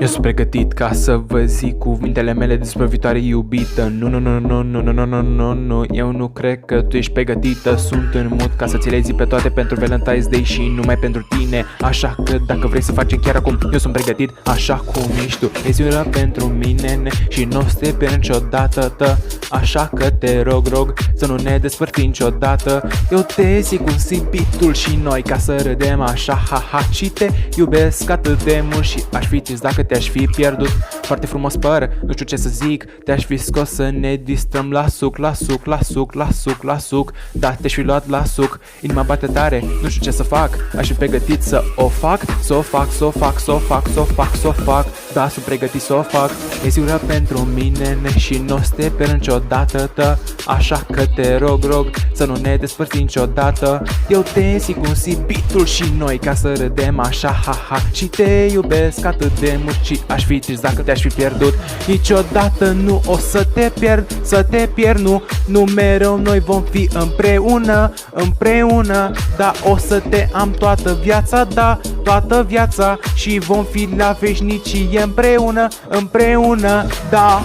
Eu sunt pregătit ca să vă zic cuvintele mele despre o viitoare iubită. Nu, eu nu cred că tu ești pregătită. Sunt în mod ca să ți le zic pe toate pentru Valentine's Day și numai pentru tine. Așa că dacă vrei să facem chiar acum, eu sunt pregătit așa cum ești tu. Ești una pentru mine și nu o să te pierd niciodată. Așa că te rog să nu ne despărțim niciodată. Eu te zic un sibitul și noi ca să râdem așa, ha. Și te iubesc atât de mult și aș fi trist dacă te-aș fi pierdut. Foarte frumos păr, nu știu ce să zic. Te-aș fi scos să ne distrăm la suc. Da, te-aș fi luat la suc. Inima bate tare, nu știu ce să fac. Aș fi pregătit să o fac. Da, sunt pregătit să o fac. E sigură pentru mine și nu o să te pierd niciodată. Așa că te rog să nu ne despărțim niciodată. Eu te zic un sibitul și noi ca să râdem așa, ha. Și te iubesc atât de mult și aș fi trist dacă te-aș fi pierdut. Niciodată nu o să te pierd, nu mereu noi vom fi împreună. Da, o să te am toată viața și vom fi la veșnicie împreună, da.